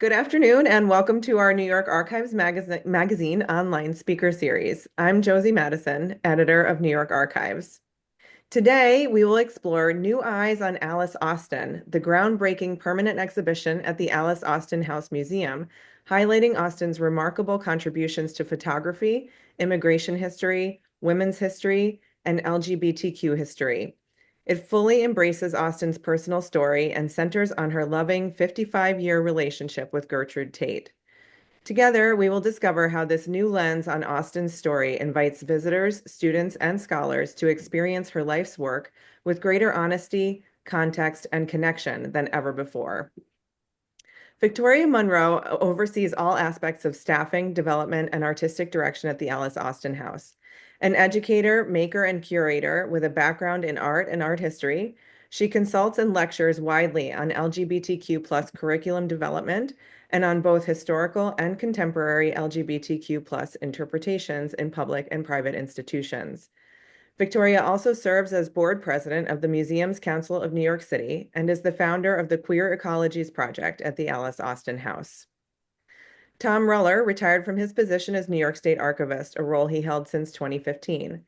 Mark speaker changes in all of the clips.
Speaker 1: Good afternoon, and welcome to our New York Archives magazine online speaker series. I'm Josie Madison, editor of New York Archives. Today, we will explore New Eyes on Alice Austen, the groundbreaking permanent exhibition at the Alice Austen House Museum, highlighting Austen's remarkable contributions to photography, immigration history, women's history, and LGBTQ history. It fully embraces Austen's personal story and centers on her loving 55-year relationship with Gertrude Tate. Together, we will discover how this new lens on Austen's story invites visitors, students, and scholars to experience her life's work with greater honesty, context, and connection than ever before. Victoria Munro oversees all aspects of staffing, development, and artistic direction at the Alice Austen House. An educator, maker, and curator with a background in art and art history, she consults and lectures widely on LGBTQ plus curriculum development and on both historical and contemporary LGBTQ plus interpretations in public and private institutions. Victoria also serves as board president of the Museums Council of New York City and is the founder of the Queer Ecologies Project at the Alice Austen House. Tom Ruller retired from his position as New York State Archivist, a role he held since 2015.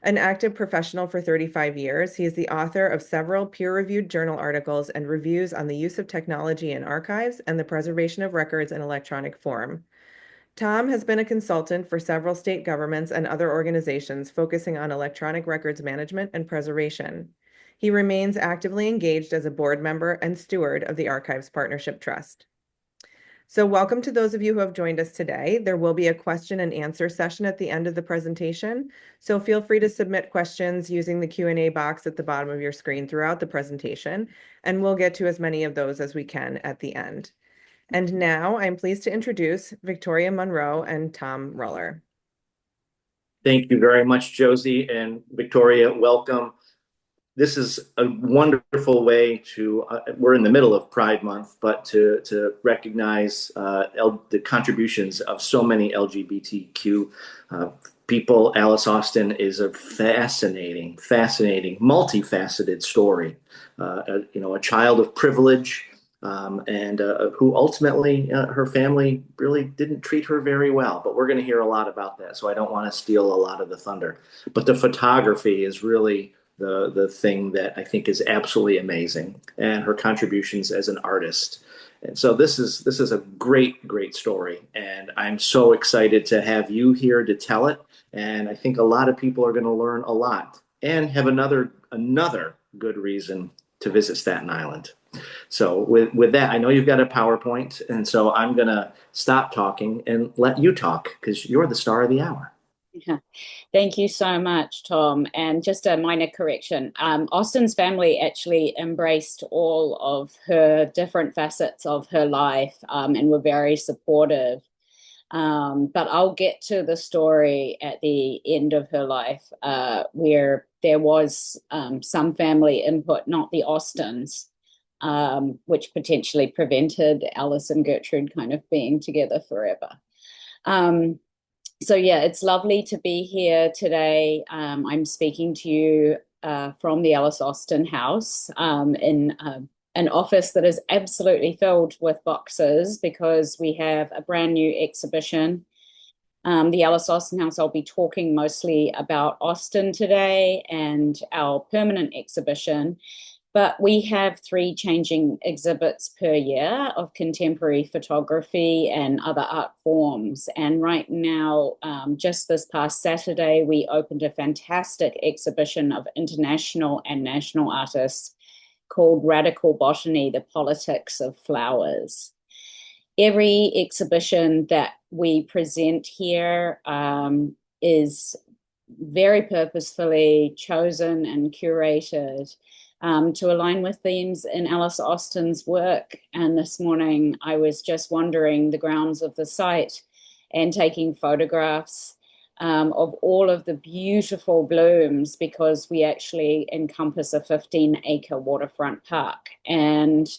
Speaker 1: An active professional for 35 years, he is the author of several peer-reviewed journal articles and reviews on the use of technology in archives and the preservation of records in electronic form. Tom has been a consultant for several state governments and other organizations focusing on electronic records management and preservation. He remains actively engaged as a board member and steward of the Archives Partnership Trust. So welcome to those of you who have joined us today. There will be a question and answer session at the end of the presentation, so feel free to submit questions using the Q&A box at the bottom of your screen throughout the presentation, and we'll get to as many of those as we can at the end. And now I'm pleased to introduce Victoria Munro and Tom Ruller.
Speaker 2: Thank you very much, Josie and Victoria. Welcome. This is a wonderful way to, we're in the middle of Pride Month, but to recognize the contributions of so many LGBTQ people. Alice Austen is a fascinating, multifaceted story. A child of privilege, and who ultimately her family really didn't treat her very well. But we're going to hear a lot about that, so I don't want to steal a lot of the thunder. But the photography is really the thing that I think is absolutely amazing, and her contributions as an artist. And so this is a great story, and I'm so excited to have you here to tell it. And I think a lot of people are going to learn a lot and have another good reason to visit Staten Island. So with that, I know you've got a PowerPoint, and so I'm going to stop talking and let you talk because you're the star of the hour.
Speaker 3: Yeah. Thank you so much, Tom. And just a minor correction. Austen's family actually embraced all of her different facets of her life, and were very supportive. But I'll get to the story at the end of her life, where there was some family input, not the Austens, which potentially prevented Alice and Gertrude kind of being together forever. So yeah, it's lovely to be here today. I'm speaking to you from the Alice Austen House, in an office that is absolutely filled with boxes because we have a brand new exhibition. The Alice Austen House, I'll be talking mostly about Austen today and our permanent exhibition. But we have 3 changing exhibits per year of contemporary photography and other art forms. And right now, just this past Saturday, we opened a fantastic exhibition of international and national artists called Radical Botany, The Politics of Flowers. Every exhibition that we present here is very purposefully chosen and curated to align with themes in Alice Austen's work. And this morning I was just wandering the grounds of the site and taking photographs of all of the beautiful blooms, because we actually encompass a 15-acre waterfront park. And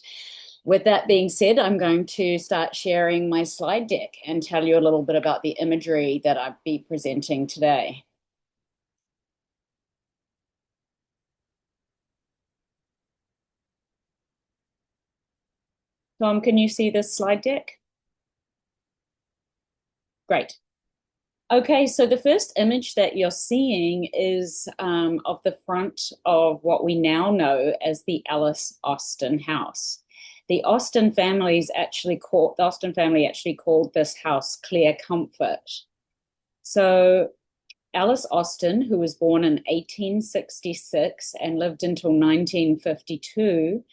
Speaker 3: with that being said, I'm going to start sharing my slide deck and tell you a little bit about the imagery that I'll be presenting today. Tom, can you see this slide deck? Great. Okay, so the first image that you're seeing is of the front of what we now know as the Alice Austen House. The Austen family actually called this house Clear Comfort. So Alice Austen, who was born in 1866 and lived until 1952,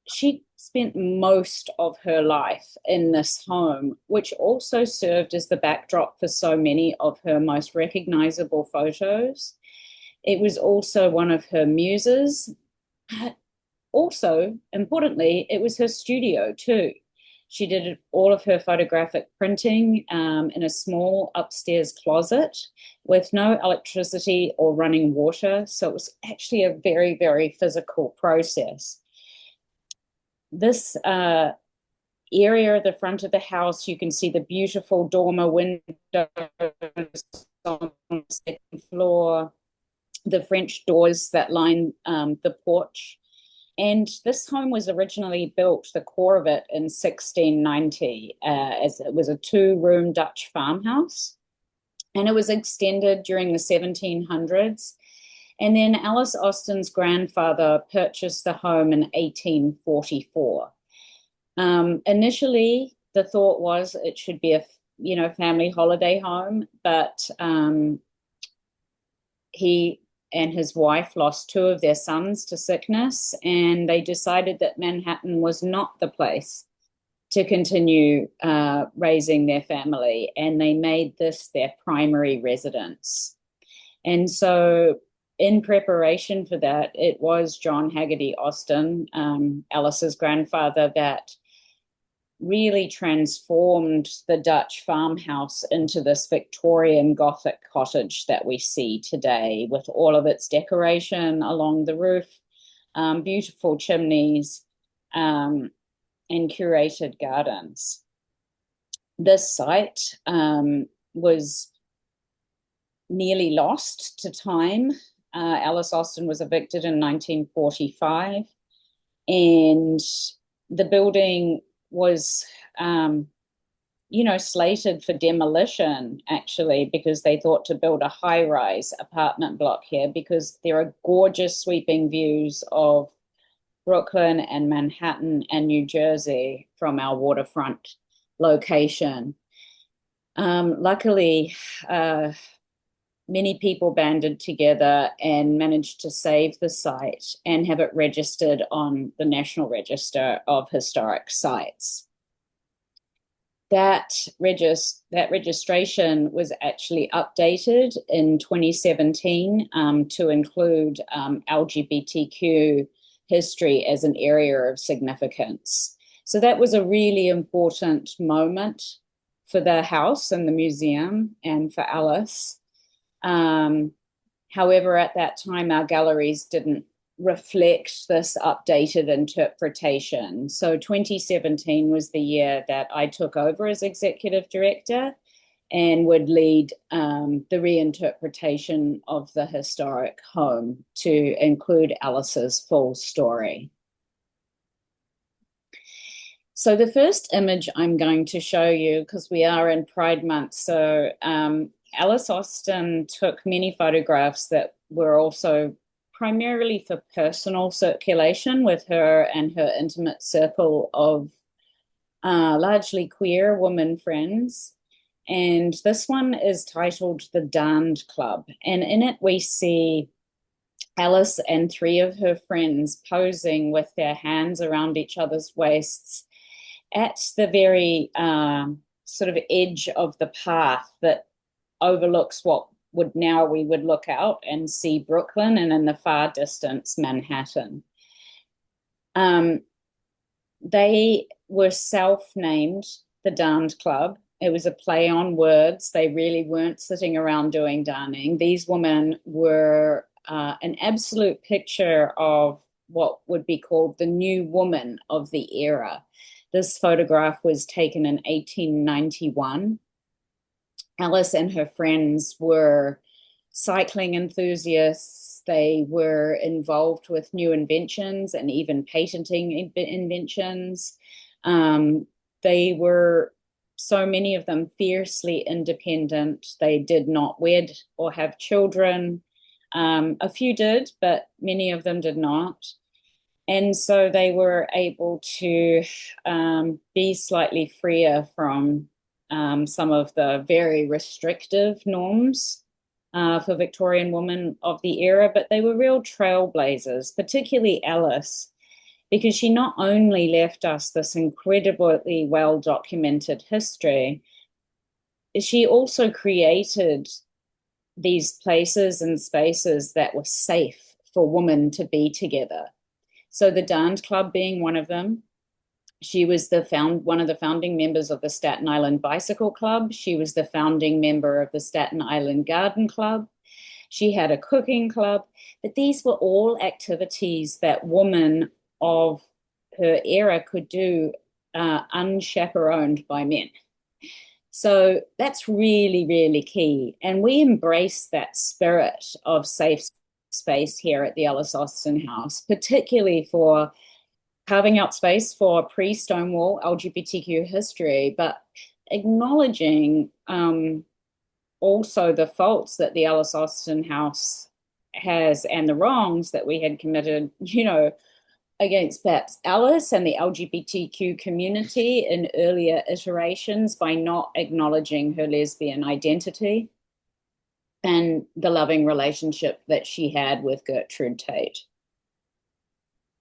Speaker 3: she spent most of her life in this home, which also served as the backdrop for so many of her most recognizable photos. It was also one of her muses. Also, importantly, it was her studio too. She did all of her photographic printing in a small upstairs closet with no electricity or running water. So it was actually a very, very physical process. This area at the front of the house, you can see the beautiful dormer windows on the second floor, the French doors that line the porch. And this home was originally built, the core of it, in 1690, as it was a two-room Dutch farmhouse. And it was extended during the 1700s. And then Alice Austen's grandfather purchased the home in 1844. Initially, the thought was it should be a family holiday home, but he and his wife lost two of their sons to sickness, and they decided that Manhattan was not the place to continue raising their family, and they made this their primary residence. And so in preparation for that, it was John Haggerty Austen, Alice's grandfather, that really transformed the Dutch farmhouse into this Victorian Gothic cottage that we see today, with all of its decoration along the roof, beautiful chimneys, and curated gardens. This site was nearly lost to time. Alice Austen was evicted in 1945, and the building was, slated for demolition, actually, because they thought to build a high-rise apartment block here, because there are gorgeous sweeping views of Brooklyn and Manhattan and New Jersey from our waterfront location. Luckily, many people banded together and managed to save the site and have it registered on the National Register of Historic Sites. That registration was actually updated in 2017 to include LGBTQ history as an area of significance. So that was a really important moment for the house and the museum and for Alice. However, at that time, our galleries didn't reflect this updated interpretation. So 2017 was the year that I took over as executive director and would lead the reinterpretation of the historic home to include Alice's full story. So the first image I'm going to show you, because we are in Pride Month, so Alice Austen took many photographs that were also primarily for personal circulation with her and her intimate circle of largely queer women friends. And this one is titled The Darned Club. And in it, we see Alice and three of her friends posing with their hands around each other's waists at the very sort of edge of the path that overlooks what we would look out and see Brooklyn, and in the far distance, Manhattan. They were self-named the Darned Club. It was a play on words. They really weren't sitting around doing darning. These women were an absolute picture of what would be called the new woman of the era. This photograph was taken in 1891. Alice and her friends were cycling enthusiasts. They were involved with new inventions and even patenting inventions. They were so many of them fiercely independent. They did not wed or have children. A few did, but many of them did not. And so they were able to be slightly freer from some of the very restrictive norms for Victorian women of the era, but they were real trailblazers, particularly Alice, because she not only left us this incredibly well documented history, she also created these places and spaces that were safe for women to be together. So the Dance Club being one of them. She was one of the founding members of the Staten Island Bicycle Club. She was the founding member of the Staten Island Garden Club. She had a cooking club. But these were all activities that women of her era could do unchaperoned by men. So that's really, really key. And we embrace that spirit of safe space here at the Alice Austen House, particularly for carving out space for pre-Stonewall LGBTQ history, but acknowledging also the faults that the Alice Austen House has and the wrongs that we had committed, against perhaps Alice and the LGBTQ community in earlier iterations by not acknowledging her lesbian identity and the loving relationship that she had with Gertrude Tate.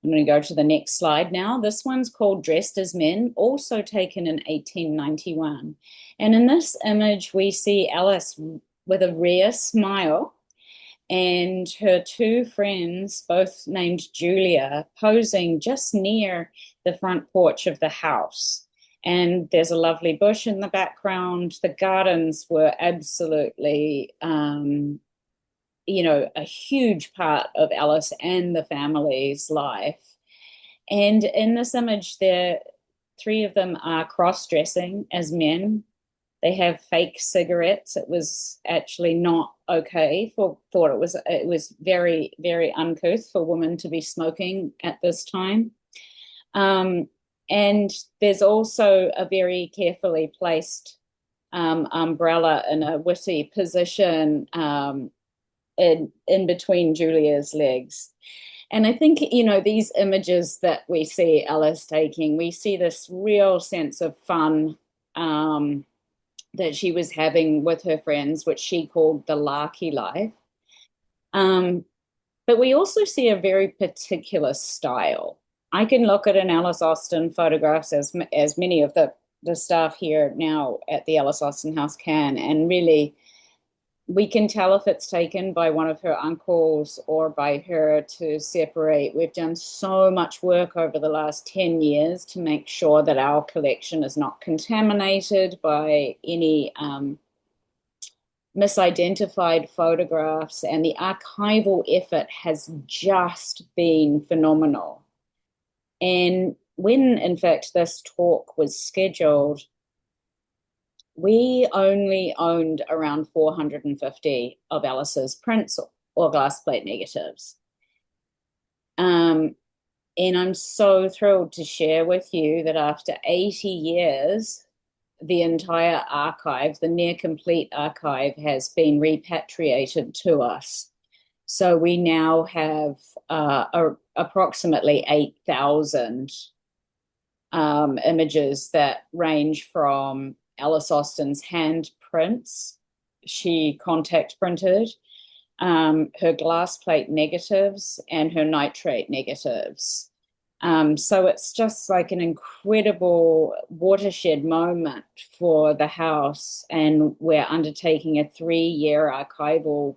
Speaker 3: I'm going to go to the next slide now. This one's called Dressed as Men, also taken in 1891. And in this image, we see Alice with a rare smile and her two friends, both named Julia, posing just near the front porch of the house. And there's a lovely bush in the background. The gardens were absolutely, a huge part of Alice and the family's life. And in this image, three of them are cross-dressing as men. They have fake cigarettes. It was actually not okay. Thought it was very, very uncouth for women to be smoking at this time. And there's also a very carefully placed umbrella in a witty position in between Julia's legs. And I think, these images that we see Alice taking, we see this real sense of fun that she was having with her friends, which she called the larky life. But we also see a very particular style. I can look at an Alice Austen photographs as many of the staff here now at the Alice Austen House can, and really we can tell if it's taken by one of her uncles or by her to separate. We've done so much work over the last 10 years to make sure that our collection is not contaminated by any misidentified photographs, and the archival effort has just been phenomenal. And when, in fact, this talk was scheduled, we only owned around 450 of Alice's prints or glass plate negatives. And I'm so thrilled to share with you that after 80 years, the entire archive, the near complete archive, has been repatriated to us. So we now have approximately 8,000 images that range from Alice Austen's hand prints, she contact printed, her glass plate negatives, and her nitrate negatives. So it's just like an incredible watershed moment for the house, and we're undertaking a 3-year archival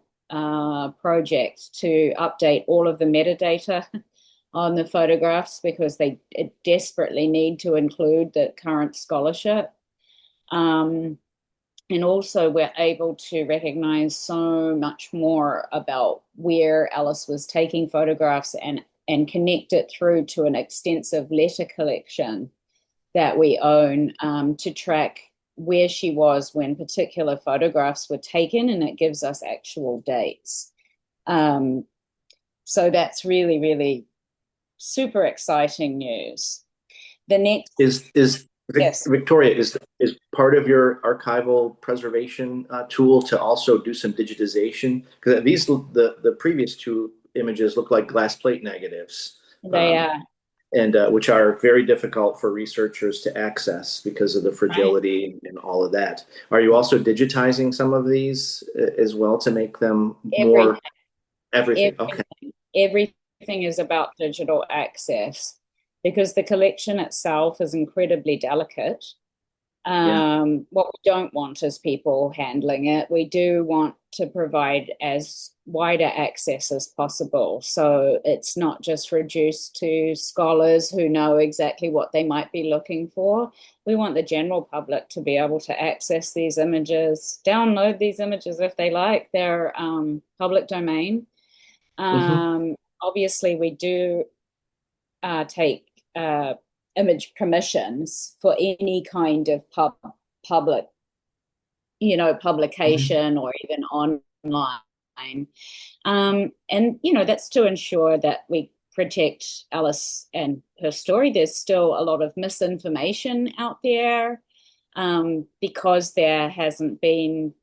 Speaker 3: project to update all of the metadata on the photographs, because they desperately need to include the current scholarship. And also we're able to recognize so much more about where Alice was taking photographs and connect it through to an extensive letter collection that we own to track where she was when particular photographs were taken, and it gives us actual dates. So that's really, really super exciting news. The next
Speaker 2: is
Speaker 3: Yes,
Speaker 2: Victoria, is part of your archival preservation tool to also do some digitization? Because the previous two images look like glass plate negatives,
Speaker 3: they are.
Speaker 2: and which are very difficult for researchers to access because of the
Speaker 3: Right.
Speaker 2: fragility and all of that. Are you also digitizing some of these as well to make them
Speaker 3: Everything,
Speaker 2: more everything? Okay.
Speaker 3: everything, everything is about digital access because the collection itself is incredibly delicate.
Speaker 2: Yeah.
Speaker 3: What we don't want is people handling it. We do want to provide as wider access as possible. So it's not just reduced to scholars who know exactly what they might be looking for. We want the general public to be able to access these images, download these images if they like. They're public domain.
Speaker 2: Hmm.
Speaker 3: Obviously, we do take image permissions for any kind of public,
Speaker 2: Hmm.
Speaker 3: publication or even online. And, that's to ensure that we protect Alice and her story. There's still a lot of misinformation out there because there hasn't been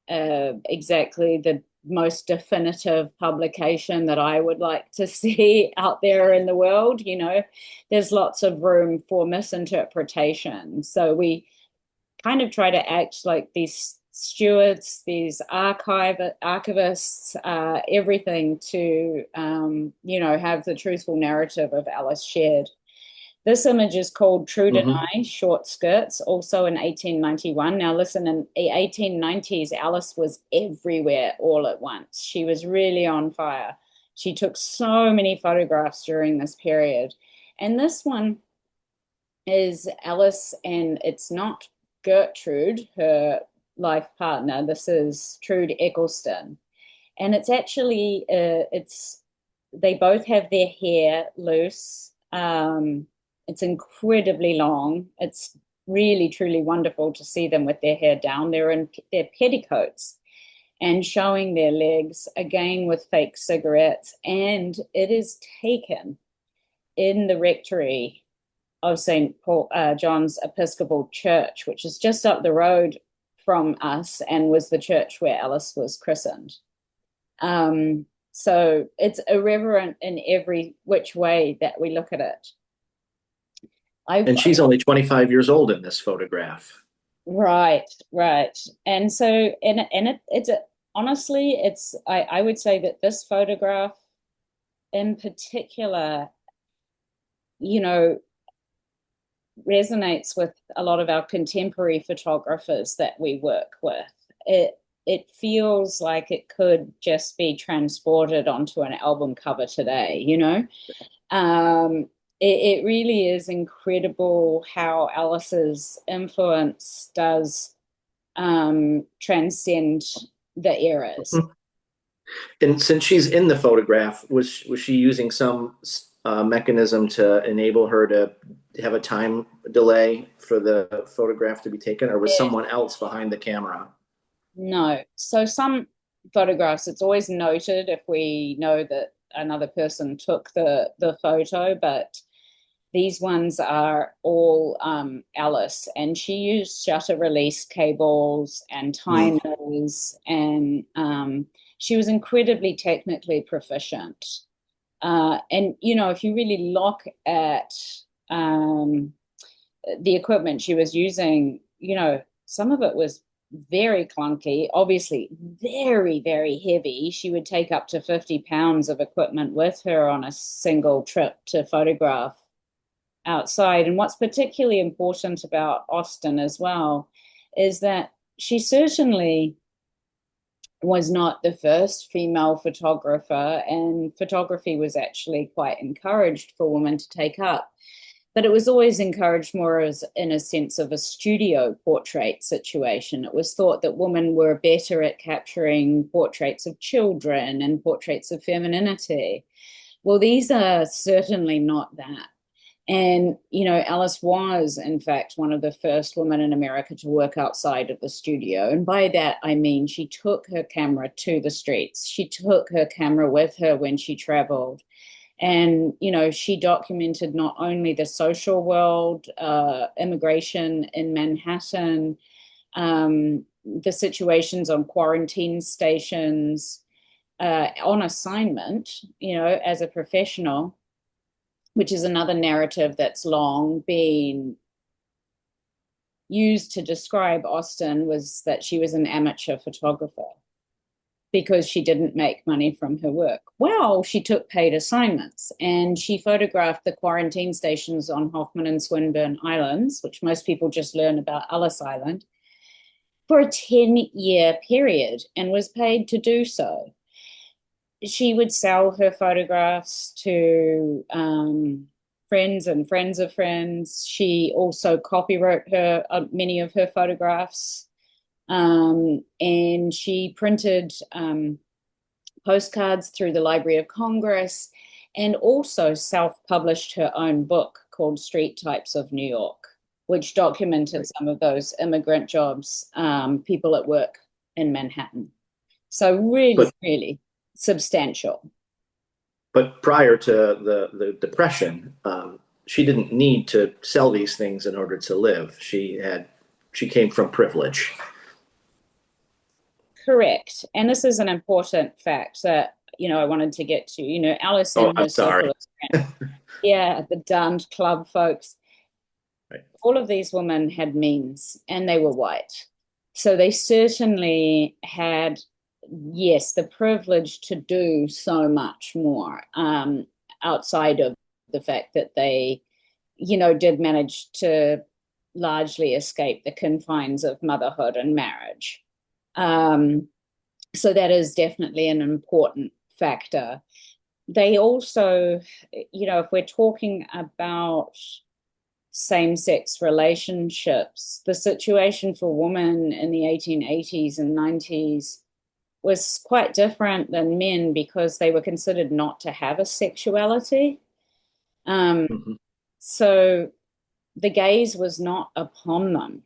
Speaker 3: exactly the most definitive publication that I would like to see out there in the world. There's lots of room for misinterpretation. So we kind of try to act like these stewards, these archivists, everything to, have the truthful narrative of Alice shared. This image is called Trude and
Speaker 2: Hmm.
Speaker 3: I, Short Skirts, also in 1891. Now, listen, in the 1890s, Alice was everywhere all at once. She was really on fire. She took so many photographs during this period. And this one is Alice, and it's not Gertrude, her life partner. This is Trude Eccleston. And it's actually, they both have their hair loose. It's incredibly long. It's really, truly wonderful to see them with their hair down. They're in their petticoats and showing their legs, again with fake cigarettes. And it is taken in the rectory of St. Paul, John's Episcopal Church, which is just up the road from us and was the church where Alice was christened. So it's irreverent in every which way that we look at it. I've
Speaker 2: And she's only 25 years old in this photograph.
Speaker 3: Right, right. And so it's honestly, I would say that this photograph in particular, you know, resonates with a lot of our contemporary photographers that we work with. It feels like it could just be transported onto an album cover today. Um, it really is incredible how Alice's influence does transcend the eras.
Speaker 2: And since she's in the photograph, was she using some mechanism to enable her to have a time delay for the photograph to be taken, or was someone else behind the camera?
Speaker 3: No. So some photographs, it's always noted if we know that another person took the photo, but these ones are all Alice, and she used shutter release cables and
Speaker 2: Hmm.
Speaker 3: timers, and she was incredibly technically proficient. And if you really look at um, the equipment she was using, some of it was very clunky, obviously very, very heavy. She would take up to 50 pounds of equipment with her on a single trip to photograph outside. And what's particularly important about Austen as well is that she certainly was not the first female photographer, and photography was actually quite encouraged for women to take up. But it was always encouraged more as in a sense of a studio portrait situation. It was thought that women were better at capturing portraits of children and portraits of femininity. Well, these are certainly not that. And, Alice was, in fact, one of the first women in America to work outside of the studio. And by that, I mean she took her camera to the streets. She took her camera with her when she traveled. And, she documented not only the social world, immigration in Manhattan, the situations on quarantine stations, on assignment, as a professional, which is another narrative that's long been used to describe Austen, was that she was an amateur photographer because she didn't make money from her work. Well, she took paid assignments and she photographed the quarantine stations on Hoffman and Swinburne Islands, which most people just learn about Ellis Island, for a 10-year period and was paid to do so. She would sell her photographs to friends and friends of friends. She also copywrote many of her photographs. And she printed postcards through the Library of Congress and also self-published her own book called Street Types of New York, which documented some of those immigrant jobs, people at work in Manhattan. So really substantial.
Speaker 2: But prior to the Depression, she didn't need to sell these things in order to live. She came from privilege.
Speaker 3: Correct. And this is an important fact that, I wanted to get to. Alice and her circle of friends. Yeah, the Darned Club folks.
Speaker 2: Right.
Speaker 3: All of these women had means and they were white. So they certainly had, yes, the privilege to do so much more, outside of the fact that they, did manage to largely escape the confines of motherhood and marriage. So that is definitely an important factor. They also, if we're talking about same-sex relationships, the situation for women in the 1880s and 90s was quite different than men because they were considered not to have a sexuality. So the gaze was not upon them.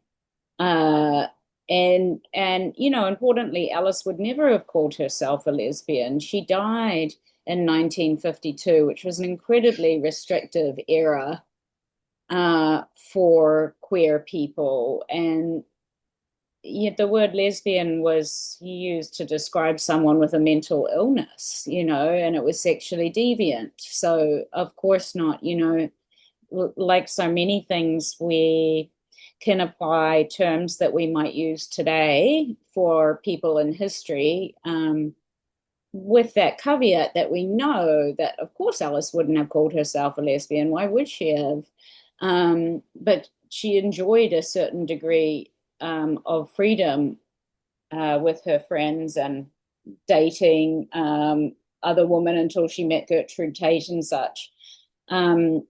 Speaker 3: And importantly, Alice would never have called herself a lesbian. She died in 1952, which was an incredibly restrictive era for queer people. And yet the word lesbian was used to describe someone with a mental illness, and it was sexually deviant. So of course not, like so many things, we can apply terms that we might use today for people in history, with that caveat that we know that, of course, Alice wouldn't have called herself a lesbian. Why would she have? But she enjoyed a certain degree of freedom with her friends and dating other women until she met Gertrude Tate and such. That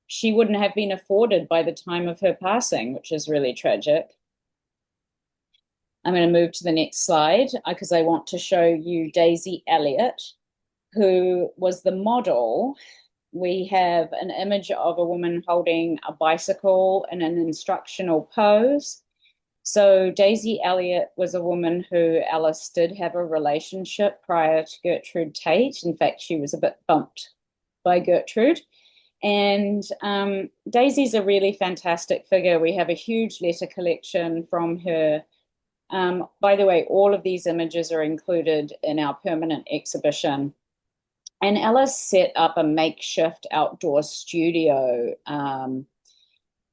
Speaker 3: she wouldn't have been afforded by the time of her passing, which is really tragic. I'm going to move to the next slide because I want to show you Daisy Elliott, who was the model. We have an image of a woman holding a bicycle in an instructional pose. So Daisy Elliott was a woman who Alice did have a relationship prior to Gertrude Tate. In fact, she was a bit bumped by Gertrude. And Daisy's a really fantastic figure. We have a huge letter collection from her. By the way, all of these images are included in our permanent exhibition. And Alice set up a makeshift outdoor studio,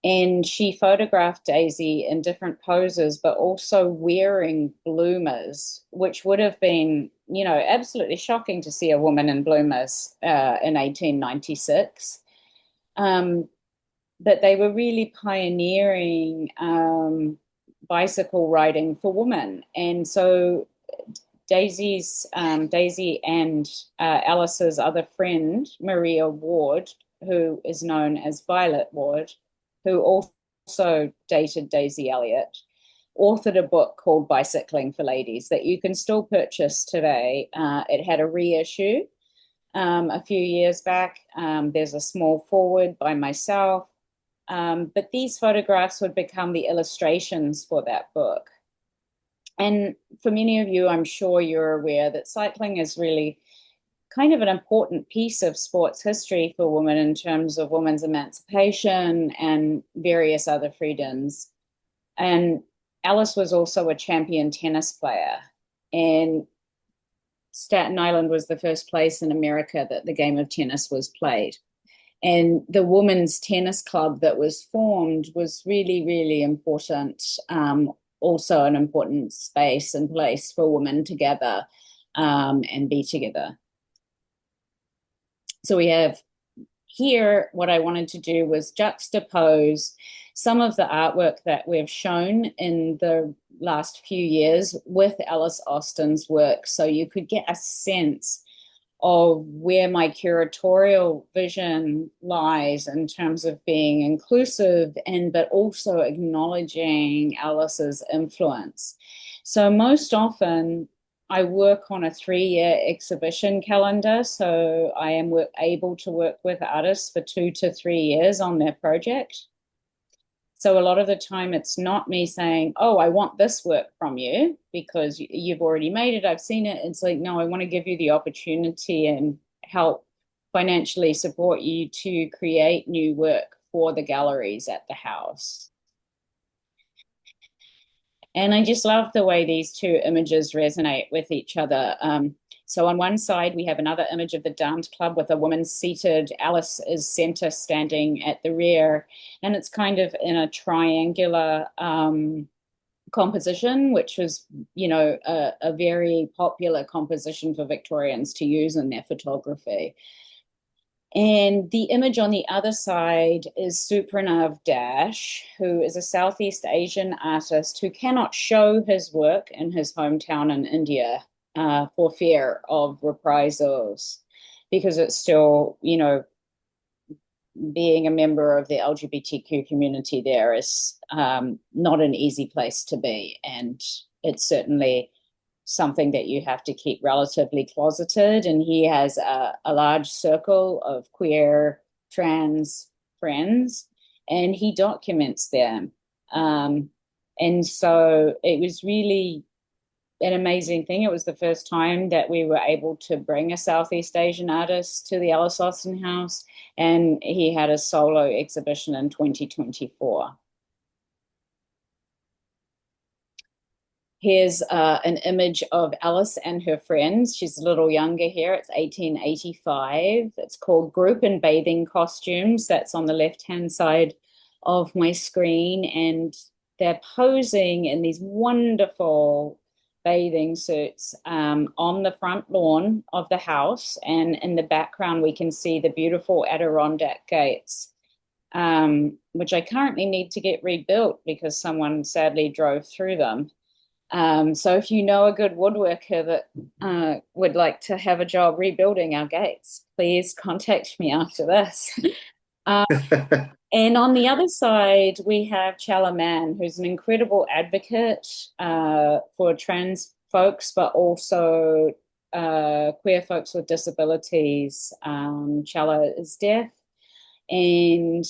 Speaker 3: and she photographed Daisy in different poses, but also wearing bloomers, which would have been, absolutely shocking to see a woman in bloomers in 1896. But they were really pioneering bicycle riding for women. And so Daisy and Alice's other friend, Maria Ward, who is known as Violet Ward, who also dated Daisy Elliott, authored a book called Bicycling for Ladies that you can still purchase today. It had a reissue a few years back. There's a small foreword by myself. But these photographs would become the illustrations for that book. And for many of you, I'm sure you're aware that cycling is really kind of an important piece of sports history for women in terms of women's emancipation and various other freedoms. And Alice was also a champion tennis player. And Staten Island was the first place in America that the game of tennis was played. And the women's tennis club that was formed was really, really important. Also an important space and place for women to gather and be together. So we have here, what I wanted to do was juxtapose some of the artwork that we've shown in the last few years with Alice Austen's work, so you could get a sense of where my curatorial vision lies in terms of being inclusive but also acknowledging Alice's influence. So most often I work on a 3-year exhibition calendar, so I am able to work with artists for 2 to 3 years on their project. So a lot of the time it's not me saying, oh, I want this work from you because you've already made it, I've seen it. It's like, no, I want to give you the opportunity and help financially support you to create new work for the galleries at the house. And I just love the way these two images resonate with each other. So on one side, we have another image of the dance club with a woman seated. Alice is center, standing at the rear. And it's kind of in a triangular composition, which was, a very popular composition for Victorians to use in their photography. And the image on the other side is Supranav Dash, who is a Southeast Asian artist who cannot show his work in his hometown in India for fear of reprisals, because it's still, being a member of the LGBTQ community there is not an easy place to be. And it's certainly something that you have to keep relatively closeted. And he has a large circle of queer, trans friends, and he documents them. And so it was really an amazing thing. It was the first time that we were able to bring a Southeast Asian artist to the Alice Austen House, and he had a solo exhibition in 2024. Here's an image of Alice and her friends. She's a little younger here. It's 1885. It's called Group in Bathing Costumes. That's on the left-hand side of my screen. And they're posing in these wonderful bathing suits on the front lawn of the house. And in the background, we can see the beautiful Adirondack gates, which I currently need to get rebuilt because someone sadly drove through them. So if you know a good woodworker that would like to have a job rebuilding our gates, please contact me after this. And on the other side, we have Chella Mann, who's an incredible advocate for trans folks, but also queer folks with disabilities. Chella is deaf. And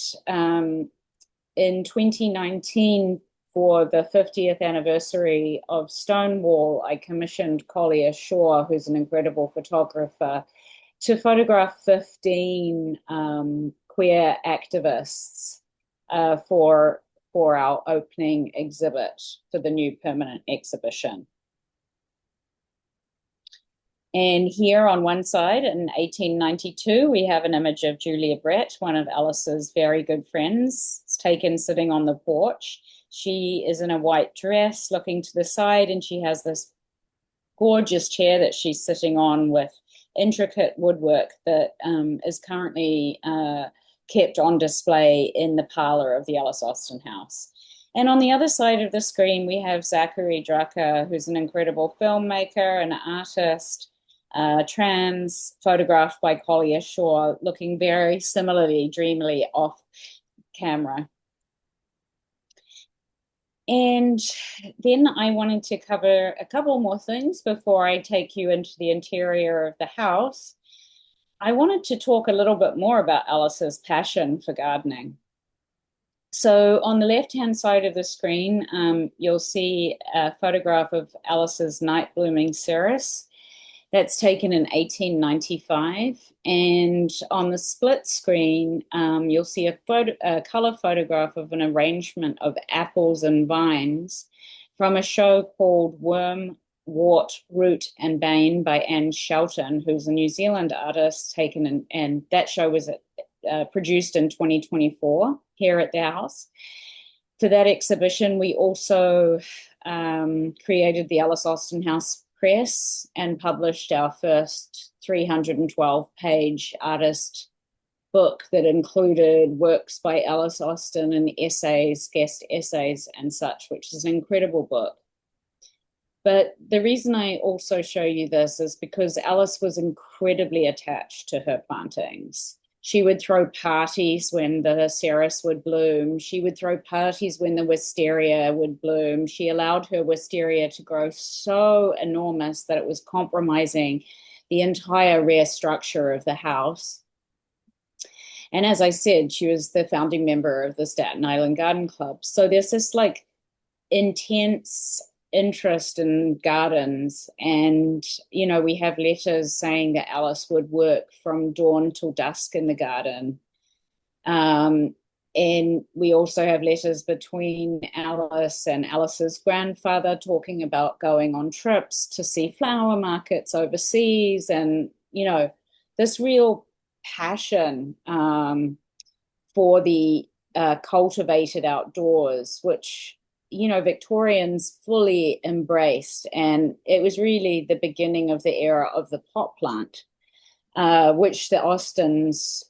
Speaker 3: in 2019, for the 50th anniversary of Stonewall, I commissioned Collier Shaw, who's an incredible photographer, to photograph 15 queer activists for our opening exhibit for the new permanent exhibition. And here on one side, in 1892, we have an image of Julia Brett, one of Alice's very good friends. It's taken sitting on the porch. She is in a white dress looking to the side, and she has this gorgeous chair that she's sitting on with intricate woodwork that is currently kept on display in the parlor of the Alice Austen House. And on the other side of the screen, we have Zachary Drucker, who's an incredible filmmaker and artist, trans, photographed by Collier Shaw, looking very similarly, dreamily off camera. And then I wanted to cover a couple more things before I take you into the interior of the house. I wanted to talk a little bit more about Alice's passion for gardening. So on the left-hand side of the screen, you'll see a photograph of Alice's night blooming cerise. That's taken in 1895. And on the split screen, you'll see a color photograph of an arrangement of apples and vines from a show called Worm, Wart, Root and Bane by Anne Shelton, who's a New Zealand artist, taken in, and that show was produced in 2024 here at the house. For that exhibition, we also created the Alice Austen House Press and published our first 312-page artist book that included works by Alice Austen and essays, guest essays and such, which is an incredible book. But the reason I also show you this is because Alice was incredibly attached to her plantings. She would throw parties when the cereus would bloom. She would throw parties when the wisteria would bloom. She allowed her wisteria to grow so enormous that it was compromising the entire rear structure of the house. And as I said, she was the founding member of the Staten Island Garden Club. So there's this like intense interest in gardens, and we have letters saying that Alice would work from dawn till dusk in the garden, and we also have letters between Alice and Alice's grandfather talking about going on trips to see flower markets overseas, and this real passion for the cultivated outdoors, which Victorians fully embraced. And it was really the beginning of the era of the pot plant, which the Austens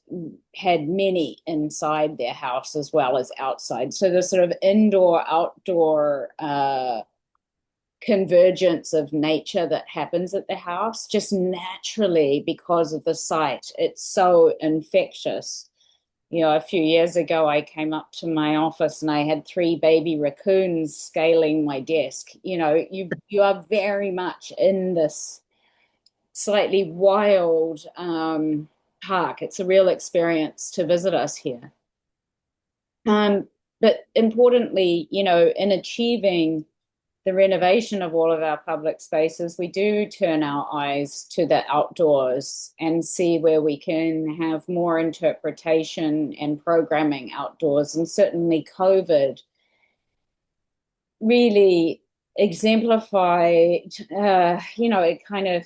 Speaker 3: had many inside their house as well as outside. So the sort of indoor-outdoor convergence of nature that happens at the house, just naturally because of the site. It's so infectious. A few years ago, I came up to my office and I had 3 baby raccoons scaling my desk. You are very much in this slightly wild park. It's a real experience to visit us here. But importantly, in achieving the renovation of all of our public spaces, we do turn our eyes to the outdoors and see where we can have more interpretation and programming outdoors. And certainly COVID really exemplified, it kind of,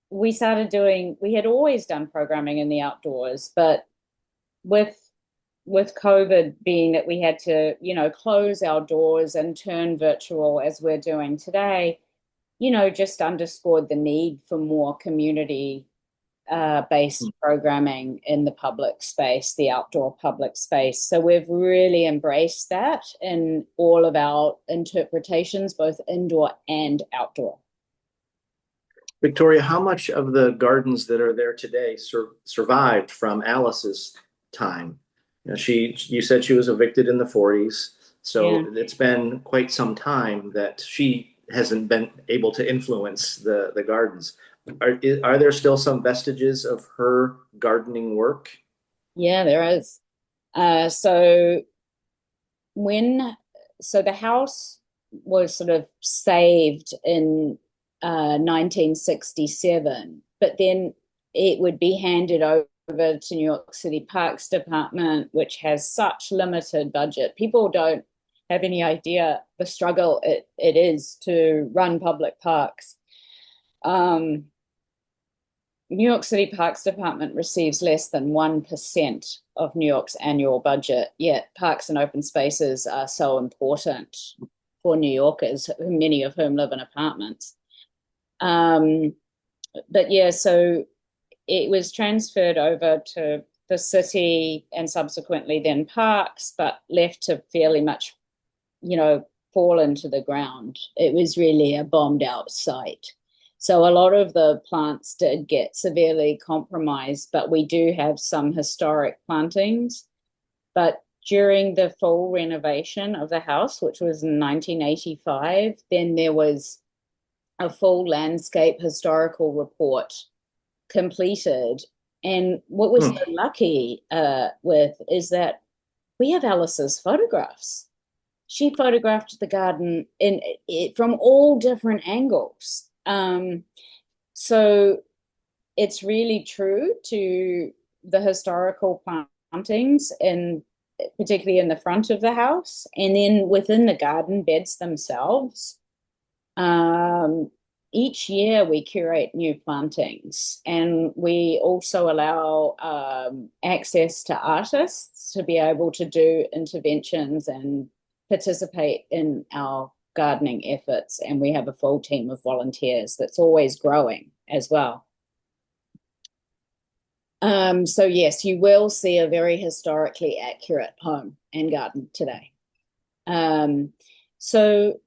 Speaker 3: we had always done programming in the outdoors, but with COVID being that we had to, close our doors and turn virtual as we're doing today, just underscored the need for more community based programming in the public space, the outdoor public space. So we've really embraced that in all of our interpretations, both indoor and outdoor.
Speaker 2: Victoria, how much of the gardens that are there today survived from Alice's time? You said she was evicted in the 40s, so it's been quite some time that she hasn't been able to influence the gardens. Are there still some vestiges of her gardening work?
Speaker 3: Yeah, there is. So the house was sort of saved in 1967, but then it would be handed over to New York City Parks Department, which has such limited budget. People don't have any idea the struggle it is to run public parks. New York City Parks Department receives less than 1% of New York's annual budget, yet parks and open spaces are so important for New Yorkers, many of whom live in apartments. But yeah, so it was transferred over to the city and subsequently then parks, but left to fairly much, fall into the ground. It was really a bombed out site. So a lot of the plants did get severely compromised, but we do have some historic plantings. But during the full renovation of the house, which was in 1985, then there was a full landscape historical report completed. And what we're so lucky with is that we have Alice's photographs. She photographed the garden from all different angles. Um, so it's really true to the historical plantings in particularly in the front of the house, and then within the garden beds themselves. Um, each year we curate new plantings, and we also allow access to artists to be able to do interventions and participate in our gardening efforts. And we have a full team of volunteers that's always growing as well. So yes, you will see a very historically accurate home and garden today. Um, so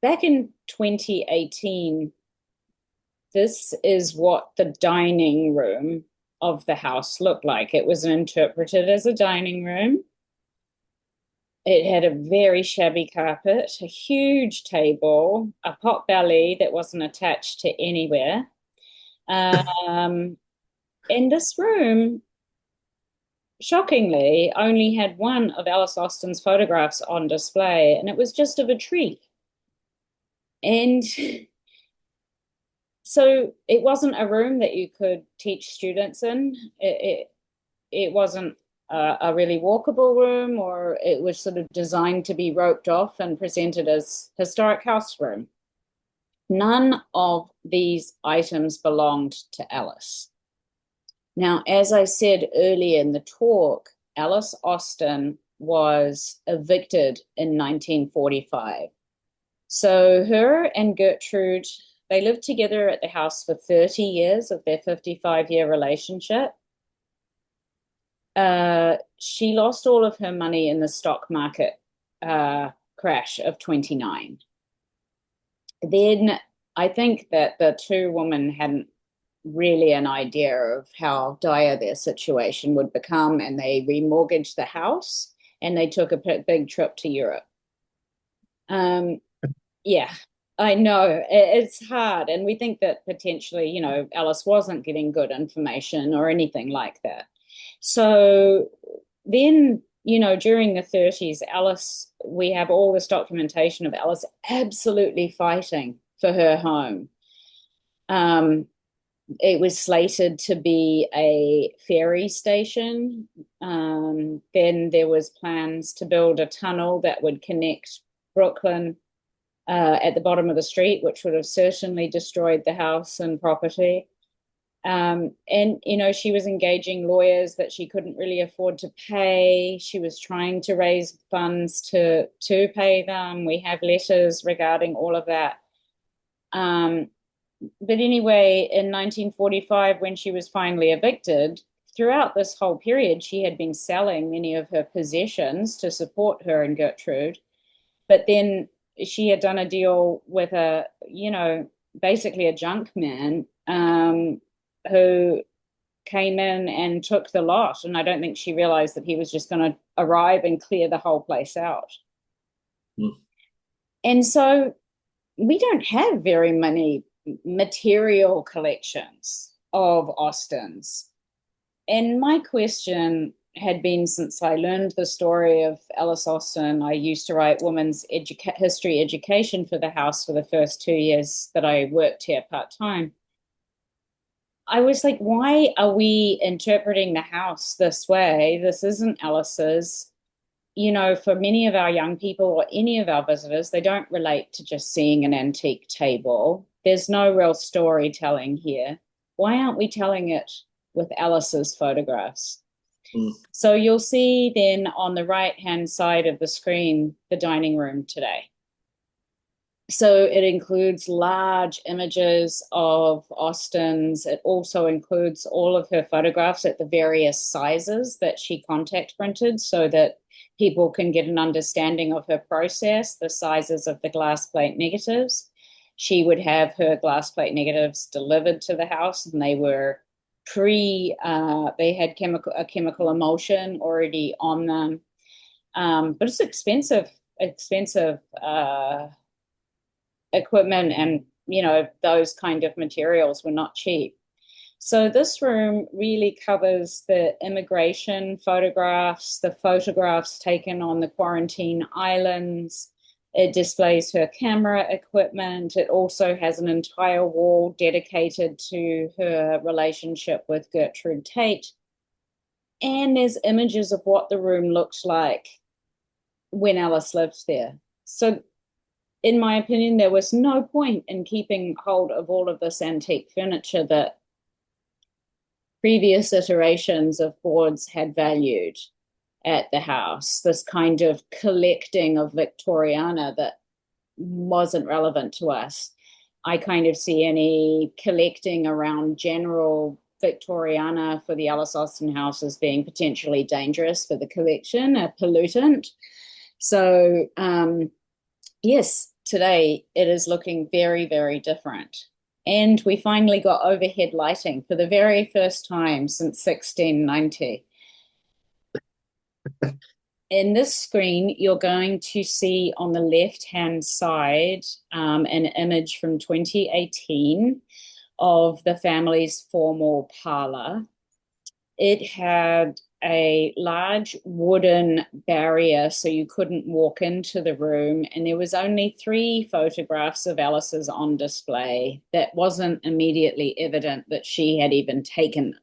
Speaker 3: back in 2018, this is what the dining room of the house looked like. It was interpreted as a dining room. It had a very shabby carpet, a huge table, a pot belly that wasn't attached to anywhere. In this room, shockingly, only had one of Alice Austen's photographs on display, and it was just of a tree. And so it wasn't a room that you could teach students in. It wasn't a really walkable room, or it was sort of designed to be roped off and presented as historic house room. None of these items belonged to Alice. Now, as I said earlier in the talk, Alice Austen was evicted in 1945. So her and Gertrude, they lived together at the house for 30 years of their 55-year relationship. She lost all of her money in the stock market crash of 29. Then I think that the two women hadn't really an idea of how dire their situation would become, and they remortgaged the house and they took a big trip to Europe. Yeah, I know it's hard, and we think that potentially, Alice wasn't getting good information or anything like that. So then, during the 30s, Alice, we have all this documentation of Alice absolutely fighting for her home. It was slated to be a ferry station. Then there was plans to build a tunnel that would connect Brooklyn at the bottom of the street, which would have certainly destroyed the house and property. And, she was engaging lawyers that she couldn't really afford to pay. She was trying to raise funds to pay them. We have letters regarding all of that. But anyway, in 1945, when she was finally evicted, throughout this whole period, she had been selling many of her possessions to support her and Gertrude. But then she had done a deal with basically a junk man who came in and took the lot. And I don't think she realized that he was just going to arrive and clear the whole place out. Mm. And so we don't have very many material collections of Austen's. And my question had been, since I learned the story of Alice Austen, I used to write women's history education for the house for the first 2 years that I worked here part-time. I was like, why are we interpreting the house this way? This isn't Alice's. For many of our young people or any of our visitors, they don't relate to just seeing an antique table. There's no real storytelling here. Why aren't we telling it with Alice's photographs? Mm. So you'll see then on the right-hand side of the screen, the dining room today. So it includes large images of Austen's. It also includes all of her photographs at the various sizes that she contact printed so that people can get an understanding of her process, the sizes of the glass plate negatives. She would have her glass plate negatives delivered to the house, and they were they had a chemical emulsion already on them. But it's expensive equipment, and those kind of materials were not cheap. So this room really covers the immigration photographs, the photographs taken on the quarantine islands. It displays her camera equipment. It also has an entire wall dedicated to her relationship with Gertrude Tate. And there's images of what the room looked like when Alice lived there. So, in my opinion, there was no point in keeping hold of all of this antique furniture that previous iterations of boards had valued at the house, this kind of collecting of Victoriana that wasn't relevant to us. I kind of see any collecting around general Victoriana for the Alice Austen House as being potentially dangerous for the collection, a pollutant. So, yes, today it is looking very, very different. And we finally got overhead lighting for the very first time since 1690. In this screen, you're going to see on the left-hand side an image from 2018 of the family's formal parlor. It had a large wooden barrier so you couldn't walk into the room, and there was only 3 photographs of Alice's on display. That wasn't immediately evident that she had even taken them.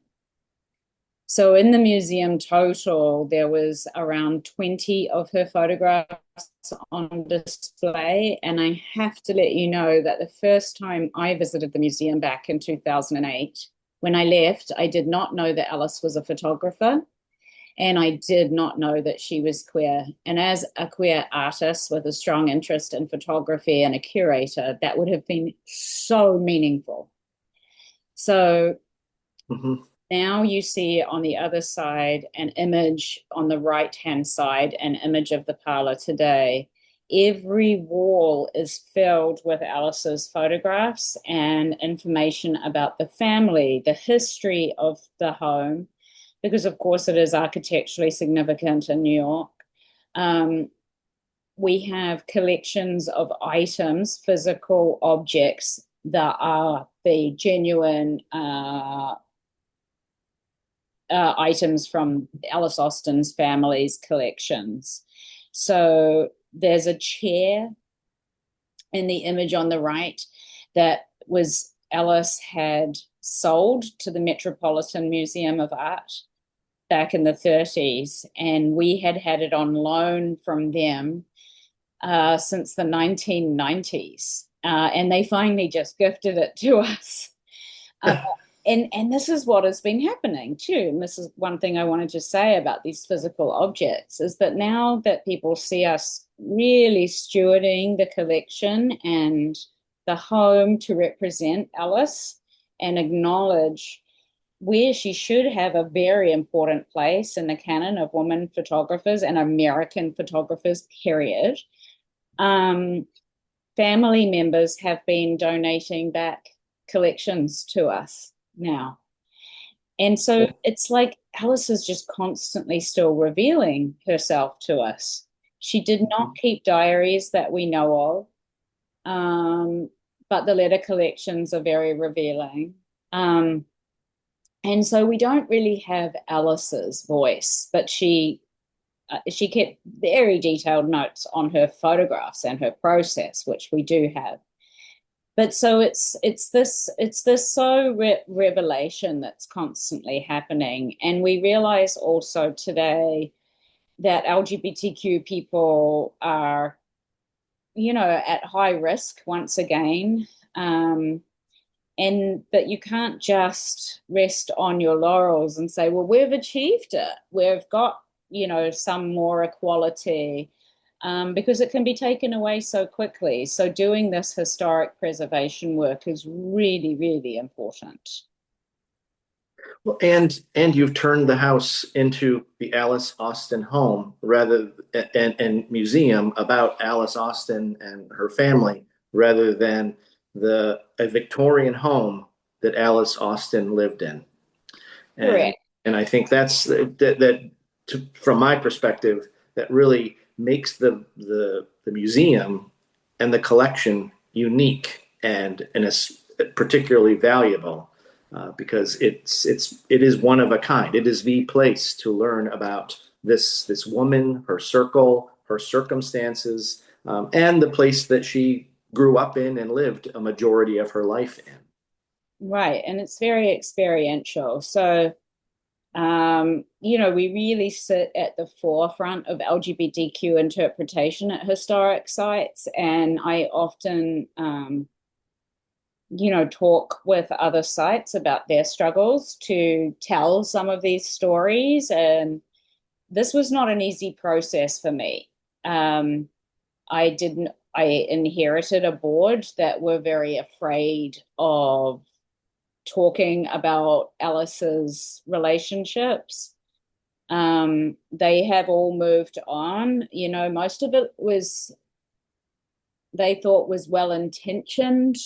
Speaker 3: So in the museum total, there was around 20 of her photographs on display. And I have to let you know that the first time I visited the museum back in 2008, when I left, I did not know that Alice was a photographer, and I did not know that she was queer. And as a queer artist with a strong interest in photography and a curator, that would have been so meaningful. So now you see on the other side an image on the right-hand side, an image of the parlor today. Every wall is filled with Alice's photographs and information about the family, the history of the home, because of course it is architecturally significant in New York. We have collections of items, physical objects that are the genuine items from Alice Austen's family's collections. So there's a chair in the image on the right that was Alice had sold to the Metropolitan Museum of Art back in the 30s, and we had had it on loan from them since the 1990s, and they finally just gifted it to us. And this is what has been happening too. And this is one thing I wanted to say about these physical objects, is that now that people see us really stewarding the collection and the home to represent Alice and acknowledge where she should have a very important place in the canon of women photographers and American photographers, period. Family members have been donating back collections to us now. And so it's like Alice is just constantly still revealing herself to us. She did not keep diaries that we know of, but the letter collections are very revealing. And so we don't really have Alice's voice, but she kept very detailed notes on her photographs and her process, which we do have. But so it's this revelation that's constantly happening. And we realize also today that LGBTQ people are, at high risk once again. And that you can't just rest on your laurels and say, well, we've achieved it. We've got, some more equality. Because it can be taken away so quickly. So doing this historic preservation work is really, really important.
Speaker 2: Well, and you've turned the house into the Alice Austen home and museum about Alice Austen and her family, rather than a Victorian home that Alice Austen lived in. And I think that's that from my perspective, that really makes the museum and the collection unique and is particularly valuable because it is one of a kind. It is the place to learn about this woman, her circle, her circumstances, and the place that she grew up in and lived a majority of her life in.
Speaker 3: Right. And it's very experiential. So, we really sit at the forefront of LGBTQ interpretation at historic sites. And I often, talk with other sites about their struggles to tell some of these stories. And this was not an easy process for me. I inherited a board that were very afraid of talking about Alice's relationships. They have all moved on. Most of it they thought was well-intentioned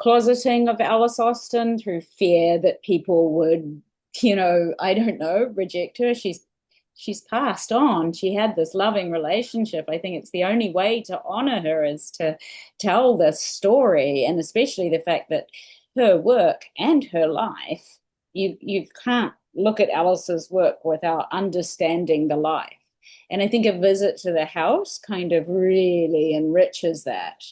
Speaker 3: closeting of Alice Austen through fear that people would, I don't know, reject her. She's passed on. She had this loving relationship. I think it's the only way to honor her is to tell this story, and especially the fact that her work and her life, you can't look at Alice's work without understanding the life. And I think a visit to the house kind of really enriches that.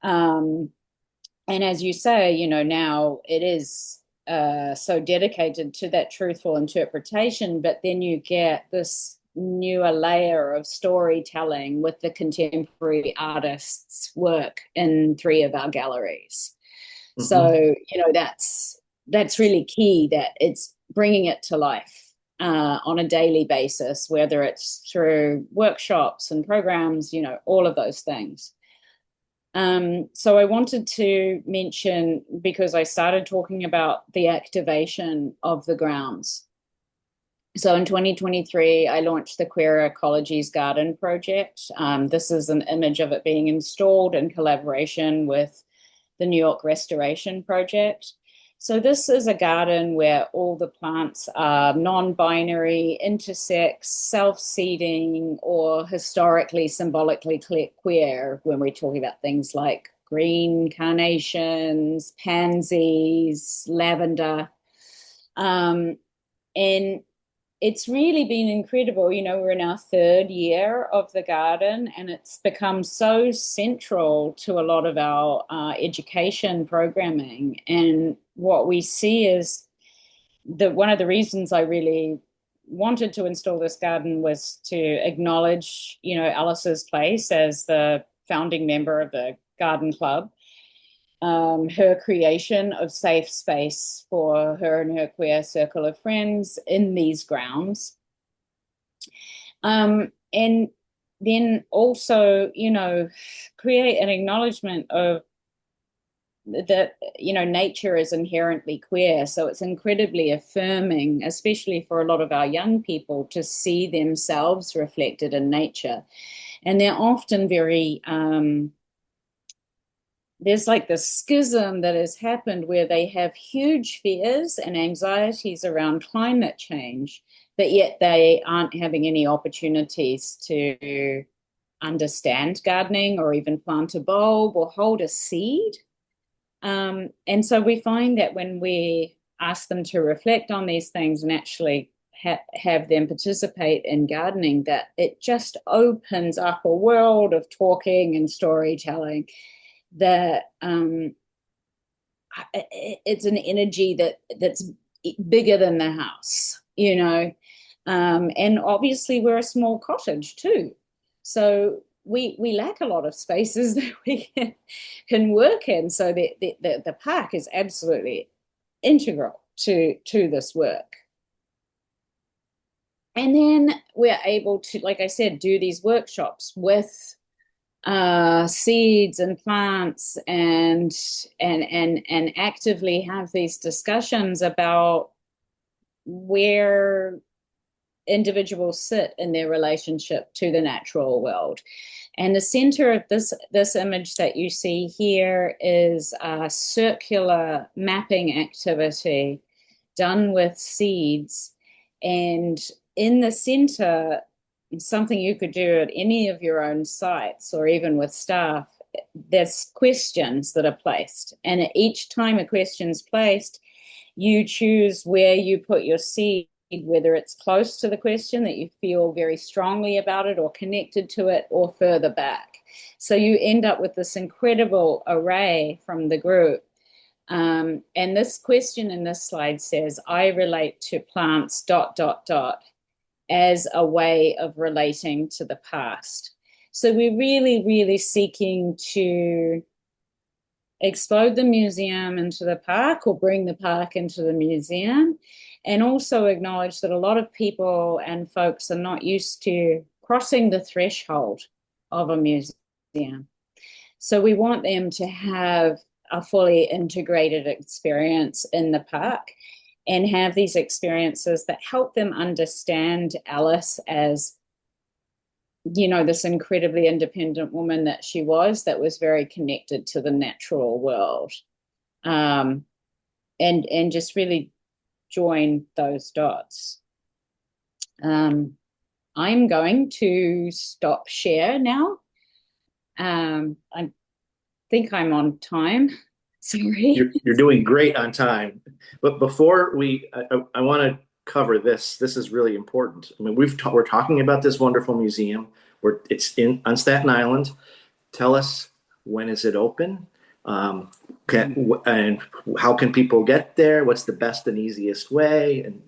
Speaker 3: And as you say, now it is so dedicated to that truthful interpretation, but then you get this newer layer of storytelling with the contemporary artists' work in 3 of our galleries. Mm-hmm. So, that's really key, that it's bringing it to life on a daily basis, whether it's through workshops and programs, all of those things. So I wanted to mention, because I started talking about the activation of the grounds. So in 2023, I launched the Queer Ecologies Garden Project. This is an image of it being installed in collaboration with the New York Restoration Project. So this is a garden where all the plants are non-binary, intersex, self-seeding, or historically, symbolically queer, when we're talking about things like green carnations, pansies, lavender. And it's really been incredible. We're in our 3rd year of the garden, and it's become so central to a lot of our education programming. And what we see is that one of the reasons I really wanted to install this garden was to acknowledge, Alice's place as the founding member of the garden club. Her creation of safe space for her and her queer circle of friends in these grounds. And then also, create an acknowledgement of that, nature is inherently queer. So it's incredibly affirming, especially for a lot of our young people, to see themselves reflected in nature. And they're often very... there's like this schism that has happened where they have huge fears and anxieties around climate change, but yet they aren't having any opportunities to understand gardening or even plant a bulb or hold a seed. And so we find that when we ask them to reflect on these things and actually have them participate in gardening, that it just opens up a world of talking and storytelling that it's an energy that's bigger than the house, and obviously we're a small cottage too, so we lack a lot of spaces that we can work in. So the park is absolutely integral to this work. And then we're able to, like I said, do these workshops with seeds and plants and actively have these discussions about where individuals sit in their relationship to the natural world. And the center of this image that you see here is a circular mapping activity done with seeds. And in the center, something you could do at any of your own sites or even with staff, there's questions that are placed. And at each time a question's placed, you choose where you put your seed, whether it's close to the question that you feel very strongly about it or connected to it or further back. So you end up with this incredible array from the group. And this question in this slide says, I relate to plants ... as a way of relating to the past. So we're really, really seeking to explode the museum into the park, or bring the park into the museum, and also acknowledge that a lot of people and folks are not used to crossing the threshold of a museum. So we want them to have a fully integrated experience in the park, and have these experiences that help them understand Alice as, you know, this incredibly independent woman that she was, that was very connected to the natural world, and just really join those dots. I'm going to stop share now. I think I'm on time. Sorry.
Speaker 2: You're doing great on time. But before I want to cover this. This is really important. I mean, we're talking about this wonderful museum where it's on Staten Island. Tell us, when is it open? And how can people get there? What's the best and easiest way? And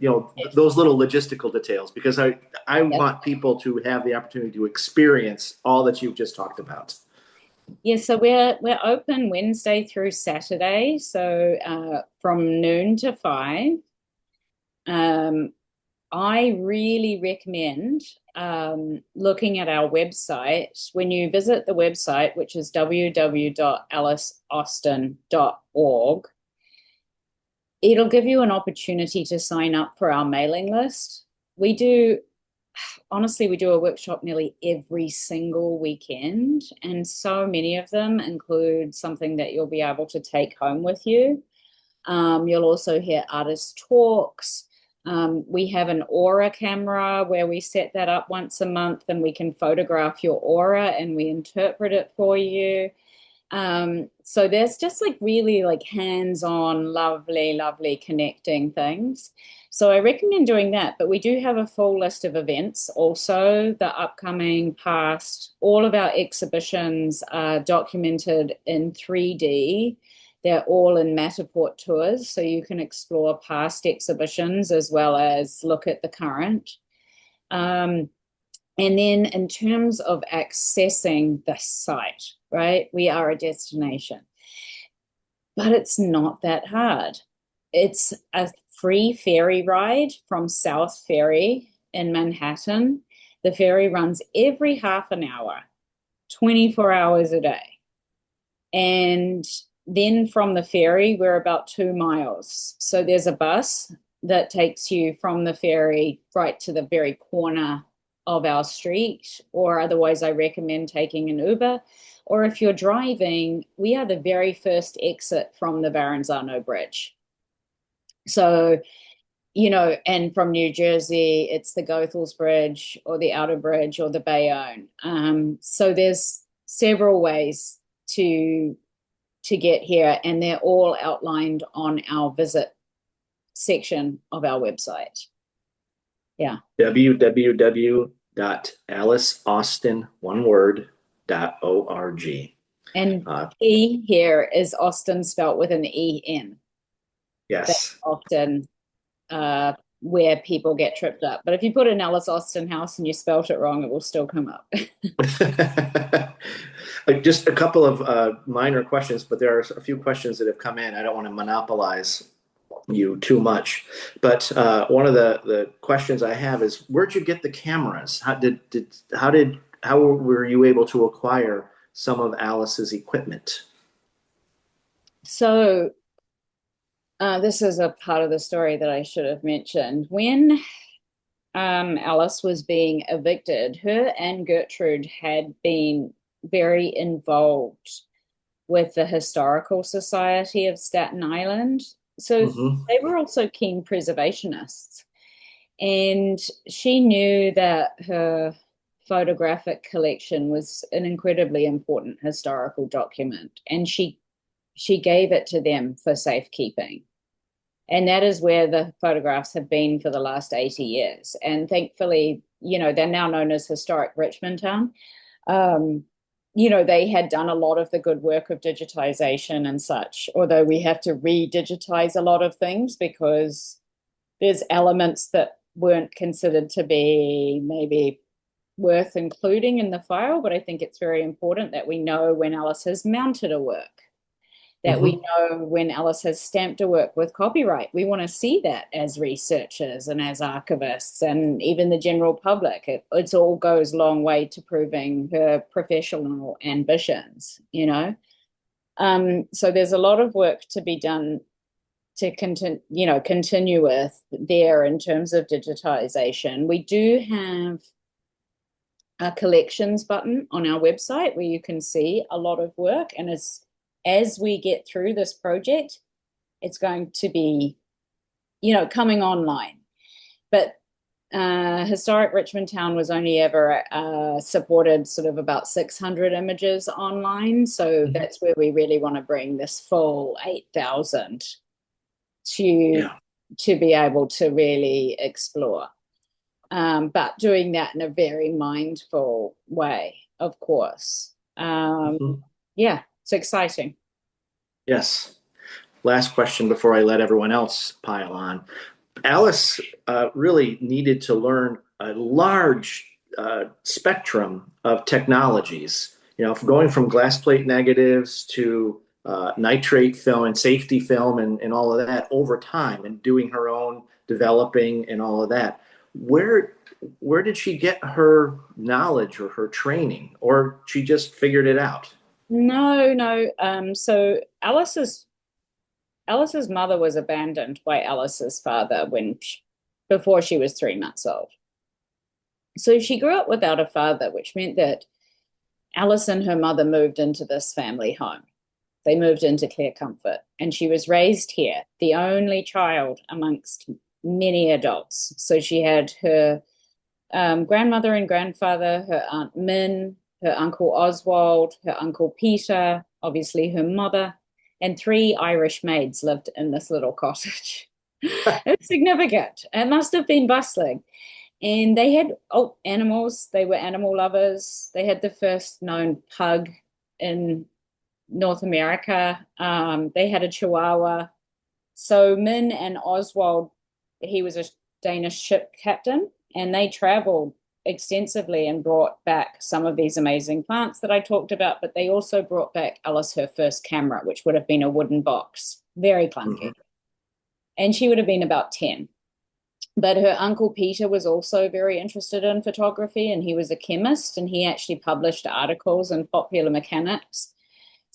Speaker 2: those little logistical details, because I want people to have the opportunity to experience all that you've just talked about.
Speaker 3: Yeah, so we're open Wednesday through Saturday, so from noon to 5. I really recommend looking at our website. When you visit the website, which is www.aliceausten.org, it'll give you an opportunity to sign up for our mailing list. Honestly, we do a workshop nearly every single weekend, and so many of them include something that you'll be able to take home with you. You'll also hear artist talks. We have an aura camera where we set that up once a month, and we can photograph your aura and we interpret it for you. So there's just really hands-on, lovely connecting things. So I recommend doing that. But we do have a full list of events also, the upcoming, past. All of our exhibitions are documented in 3D. They're all in Matterport tours, so you can explore past exhibitions as well as look at the current. And then in terms of accessing the site, right, we are a destination. But it's not that hard. It's a free ferry ride from South Ferry in Manhattan. The ferry runs every half an hour, 24 hours a day. And then from the ferry, we're about 2 miles. So there's a bus that takes you from the ferry right to the very corner of our street, or otherwise I recommend taking an Uber. Or if you're driving, we are the very first exit from the Verrazano Bridge. So, and from New Jersey, it's the Goethals Bridge or the Outer Bridge or the Bayonne. So there's several ways to get here, and they're all outlined on our visit section of our website. Yeah.
Speaker 2: www.aliceausten.org.
Speaker 3: And E here is Austin spelt with an E-N.
Speaker 2: Yes.
Speaker 3: That's often where people get tripped up. But if you put in Alice Austen House and you spelt it wrong, it will still come up.
Speaker 2: Just a couple of minor questions, but there are a few questions that have come in. I don't want to monopolize you too much, but one of the questions I have is, where'd you get the cameras? How were you able to acquire some of Alice's equipment?
Speaker 3: So this is a part of the story that I should have mentioned. When Alice was being evicted, her and Gertrude had been very involved with the Historical Society of Staten Island. So they were also keen preservationists. And she knew that her photographic collection was an incredibly important historical document. And she gave it to them for safekeeping. And that is where the photographs have been for the last 80 years. And thankfully, they're now known as Historic Richmond Town. they had done a lot of the good work of digitization and such, although we have to re-digitize a lot of things because there's elements that weren't considered to be maybe worth including in the file. But I think it's very important that we know when Alice has mounted a work, that we know when Alice has stamped a work with copyright. We want to see that as researchers and as archivists and even the general public. It all goes a long way to proving her professional ambitions, So there's a lot of work to be done to continue with there in terms of digitization. We do have a collections button on our website where you can see a lot of work, and as we get through this project, it's going to be, coming online. But Historic Richmond Town was only ever supported sort of about 600 images online. So that's where we really want to bring this full 8,000 to be able to really explore. But doing that in a very mindful way, of course. Yeah, it's exciting.
Speaker 2: Yes. Last question before I let everyone else pile on. Alice really needed to learn a large spectrum of technologies, going from glass plate negatives to nitrate film and safety film and all of that over time, and doing her own developing and all of that. Where did she get her knowledge or her training, or she just figured it out?
Speaker 3: No. So Alice's mother was abandoned by Alice's father before she was 3 months old. So she grew up without a father, which meant that Alice and her mother moved into this family home. They moved into Clear Comfort, and she was raised here, the only child amongst many adults. So she had her grandmother and grandfather, her Aunt Min, her Uncle Oswald, her Uncle Peter, obviously her mother, and 3 Irish maids lived in this little cottage. It's significant. It must have been bustling. And they had animals. They were animal lovers. They had the first known pug in North America. They had a Chihuahua. So Min and Oswald, he was a Danish ship captain, and they traveled extensively and brought back some of these amazing plants that I talked about, but they also brought back Alice her first camera, which would have been a wooden box, very clunky. And she would have been about 10. But her Uncle Peter was also very interested in photography, and he was a chemist, and he actually published articles in Popular Mechanics.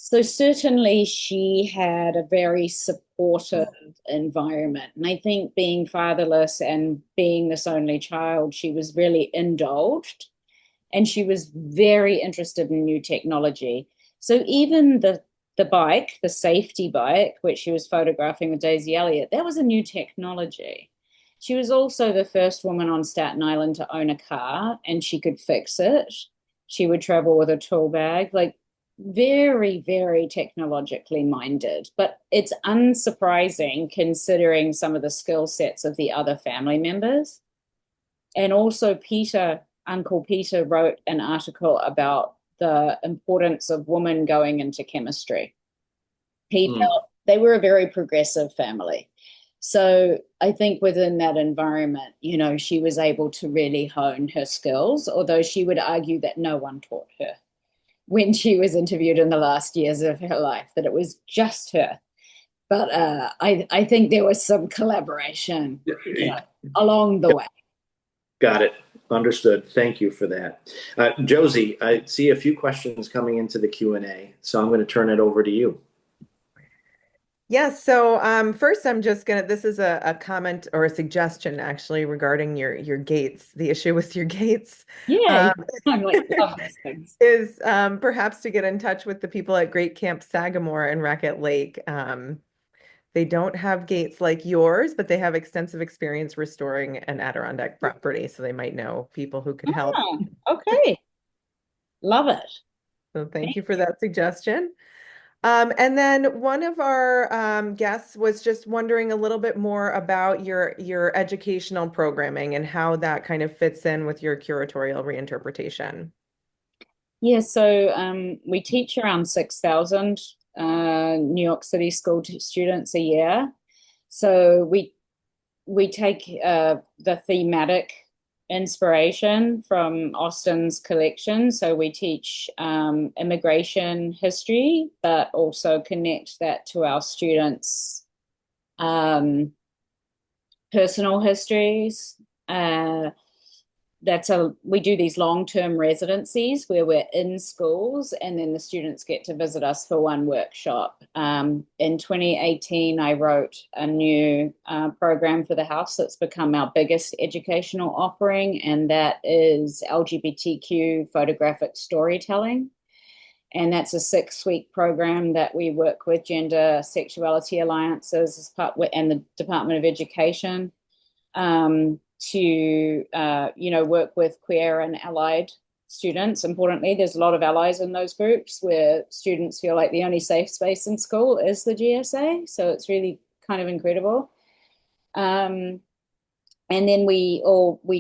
Speaker 3: So certainly she had a very supportive environment. And I think being fatherless and being this only child, she was really indulged, and she was very interested in new technology. So even the bike, the safety bike, which she was photographing with Daisy Elliott, that was a new technology. She was also the first woman on Staten Island to own a car, and she could fix it. She would travel with a tool bag, very, very technologically minded. But it's unsurprising considering some of the skill sets of the other family members. And also Uncle Peter wrote an article about the importance of women going into chemistry. He felt they were a very progressive family. So I think within that environment, she was able to really hone her skills, although she would argue that no one taught her when she was interviewed in the last years of her life, that it was just her. But I think there was some collaboration along the way.
Speaker 2: Got it. Understood. Thank you for that. Josie, I see a few questions coming into the Q&A, so I'm going to turn it over to you.
Speaker 1: Yes. So first, this is a comment or a suggestion actually regarding your gates, the issue with your gates.
Speaker 3: Yeah, I'm love these things.
Speaker 1: Is perhaps to get in touch with the people at Great Camp Sagamore and Racket Lake. They don't have gates like yours, but they have extensive experience restoring an Adirondack property, so they might know people who could help.
Speaker 3: Okay. Love it.
Speaker 1: So thank you for that suggestion. And then one of our guests was just wondering a little bit more about your educational programming and how that kind of fits in with your curatorial reinterpretation.
Speaker 3: Yeah, so we teach around 6,000 New York City school students a year. So we take the thematic inspiration from Austen's collection. So we teach immigration history, but also connect that to our students' um, personal histories. Uh, we do these long-term residencies where we're in schools and then the students get to visit us for one workshop. In 2018, I wrote a new program for the house that's become our biggest educational offering, and that is LGBTQ photographic storytelling. And that's a 6-week program that we work with Gender Sexuality Alliances as and the Department of Education to work with queer and allied students. Importantly, there's a lot of allies in those groups where students feel like the only safe space in school is the GSA. So it's really kind of incredible. And then we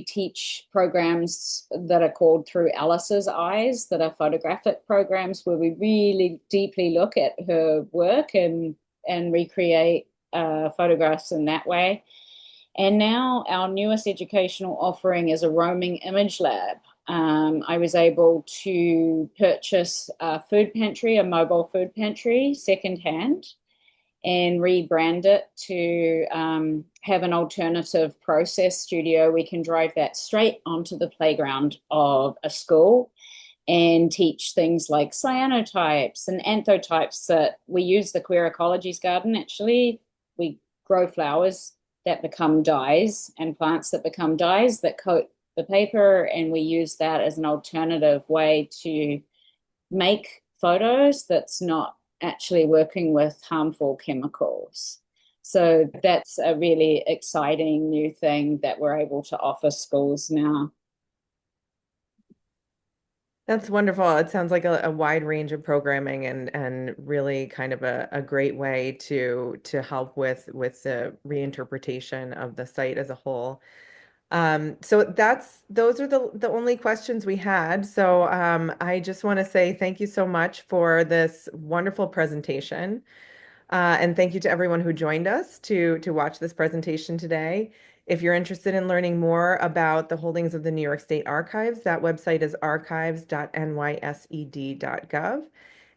Speaker 3: teach programs that are called Through Alice's Eyes, that are photographic programs where we really deeply look at her work and recreate photographs in that way. And now our newest educational offering is a roaming image lab. I was able to purchase a food pantry, a mobile food pantry, secondhand, and rebrand it to have an alternative process studio. We can drive that straight onto the playground of a school and teach things like cyanotypes and anthotypes that we use the Queer Ecologies garden. Actually, we grow flowers that become dyes and plants that become dyes that coat the paper, and we use that as an alternative way to make photos that's not actually working with harmful chemicals. So that's a really exciting new thing that we're able to offer schools now.
Speaker 1: That's wonderful. It sounds like a wide range of programming and really kind of a great way to help with the reinterpretation of the site as a whole. So those are the only questions we had. So I just want to say thank you so much for this wonderful presentation. And thank you to everyone who joined us to watch this presentation today. If you're interested in learning more about the holdings of the New York State Archives, that website is archives.nysed.gov.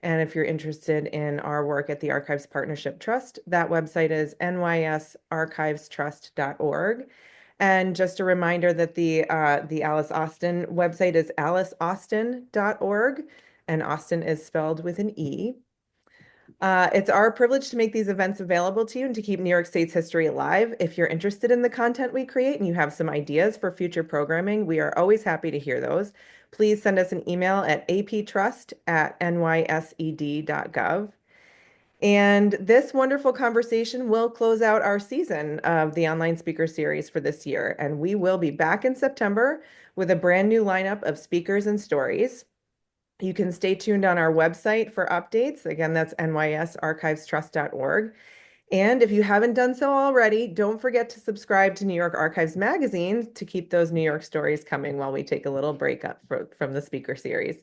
Speaker 1: And if you're interested in our work at the Archives Partnership Trust, that website is nysarchivestrust.org. And just a reminder that the Alice Austen website is aliceausten.org, and Austen is spelled with an E. It's our privilege to make these events available to you and to keep New York State's history alive. If you're interested in the content we create and you have some ideas for future programming, we are always happy to hear those. Please send us an email at aptrust@nysed.gov. And this wonderful conversation will close out our season of the online speaker series for this year. And we will be back in September with a brand new lineup of speakers and stories. You can stay tuned on our website for updates. Again, that's nysarchivestrust.org. And if you haven't done so already, don't forget to subscribe to New York Archives Magazine to keep those New York stories coming while we take a little break up from the speaker series.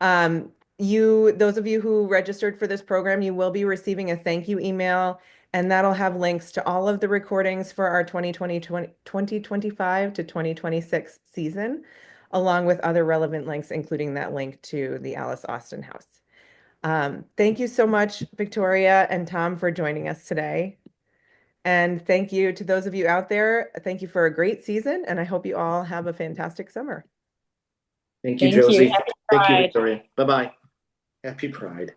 Speaker 1: Those of you who registered for this program, you will be receiving a thank you email, and that'll have links to all of the recordings for our 2025 to 2026 season, along with other relevant links, including that link to the Alice Austen House. Thank you so much, Victoria and Tom, for joining us today. And thank you to those of you out there. Thank you for a great season, and I hope you all have a fantastic summer.
Speaker 2: Thank you,
Speaker 3: Thank you.
Speaker 2: Josie.
Speaker 3: Happy
Speaker 2: Thank you,
Speaker 3: Pride.
Speaker 2: Victoria. Bye-bye. Happy Pride.